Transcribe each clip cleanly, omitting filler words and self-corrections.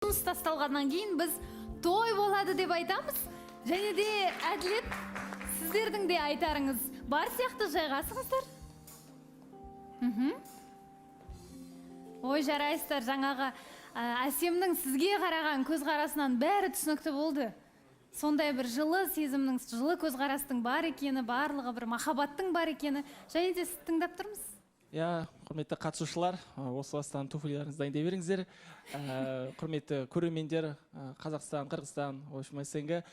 ұсыныс тасталғаннан кейін біз той болады деп айтамыз. Және де Әділет, сіздердің де айтарыңыз бар сияқты, жайғасыңыздар. Ой, жарайсыздар, жаңағы Әсемнің сізге қараған көзқарасынан бәрі түсінікті болды. Сондай бір жылы сезімнің, жылы көзқарастың бар екені, барлығы бір махаббаттың бар екені, және де сіз тыңдап тұрмыз. Я, құрметті қатысушылар, осы бастан туфлилеріңізді дайындай беріңіздер. Құрметті көрермендер, Қазақстан, Қырғызстан, СНГ.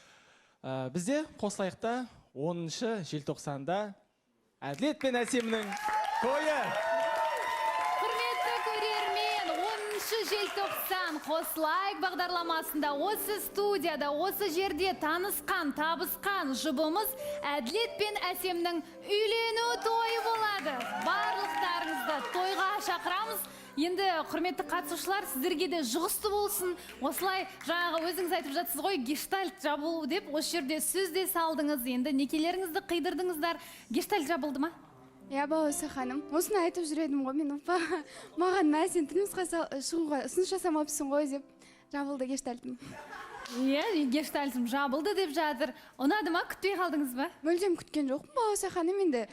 Бізде Қослайықта 10 желтоқсанда Әділет пен Әсемнің тойы. Құрметті көрермен, 10 желтоқсан Қослайық бағдарламасында, осы студияда, осы жерде танысқан, табысқан жұбымыз Әділет пен Әсемнің үйлену тойы болады. Барлықтарыңызды тойға шақырамыз. Енді құрметті қатысушылар, сіздерге де жұғысты болсын. Осылай жаңағы өзіңіз айтып жатсыз ғой, гештальт жабылу деп, осы жерде сөз де салдыңыз. Енді некелеріңізді қидырдыңыздар. Гештальт жабылды ма? Я Бауса ханым, осыны айтып жүредім ғой, мен маған сен тұрмысқа шығуға ұсыныс жасамапсың ғой деп жабылды гештальтым. Иә, гештальтым жабылды деп жатыр. Ұнады ма, күтпей қалдыңыз ба? Мүлдем күткен жоқпын, Бауса ханым, енді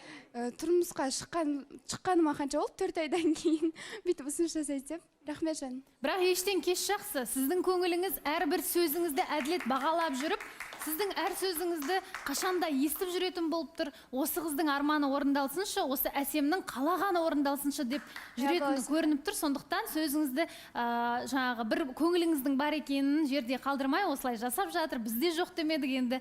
тұрмысқа шыққаныма қанша болды, 4 айдан кейін бүйтіп ұсыныс жасайды деп. Рахмет жаным. Бірақ ештен кеш жақсы. Сіздің көңіліңіз әрбір сөзіңізді Әділет бағалап жүріп, сіздің әр сөзіңізді қашанда естіп жүретін болып тұр. Осы қыздың арманы орындалсыншы, осы Әсемнің қалағаны орындалсыншы деп жүретіні көрініп тұр. Сондықтан сөзіңізді жаңағы бір көңіліңіздің бар екенін жерде қалдырмай осылай жасап жатыр. Бізде жоқ демедік енді.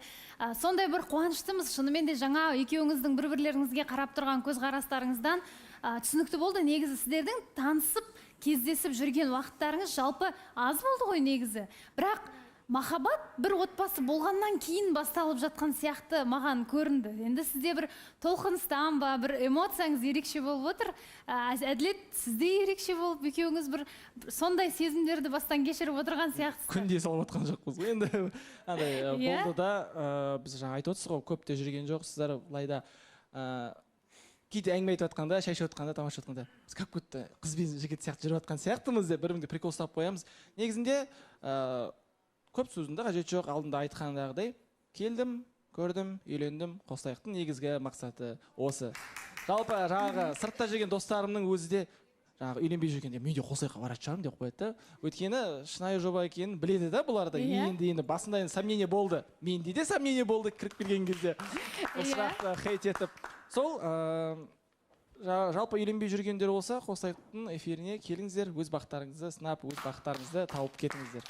Сондай бір қуаныштымыз. Шынымен де жаңа екеуіңіздің бір-бірлеріңізге қарап тұрған көзқарастарыңыздан түсінікті болды. Негізі сіздердің танысып, кездесіп жүрген уақыттарыңыз жалпы аз болды ғой негізі. Бірақ махаббат бір отбасы болғаннан кейін басталып жатқан сияқты маған көрінді. Енді сізде бір толқыныстан ба, бір эмоцияңыз ерекше болып отыр. Әділет, сізде ерекше болып, екеуіңіз бір сондай сезімдерді бастан кешіріп отырған сияқты. Күнде салып отқан жоқпыз ғой. Енді болды да, біз жаңа айтып отырсыз ғой, көп те жүрген жоқсыздар. Былайда кейде әңгіме айтып жатқанда, шай ішіп жатқанда, тамақ ішіп жатқанда, біз как будто қыз бен жігіт сияқты жүріп жатқан сияқтымыз деп бір-бірімізге прикол ұстап қоямыз. Негізінде көп сөздің де қажеті жоқ, алдында айтқандағыдай келдім, көрдім, үйлендім. Қослайықтың негізгі мақсаты осы. Жалпы жаңағы сыртта жүрген достарымның өзі де жаңағы үйленбей жүргенде мен де Қослайыққа баратын шығармын деп қояды. Өйткені шынайы жоба екенін біледі да бұлар да. Енді басында сомнение болды. Менде де сомнение болды кіріп келген кезде. Сұрақты хейт етіп. Сол жалпы үйленбей жүргендер болса, Қослайықтың эфиріне келіңіздер, өз бақыттарыңызды сынап, өз бақыттарыңызды тауып кетіңіздер.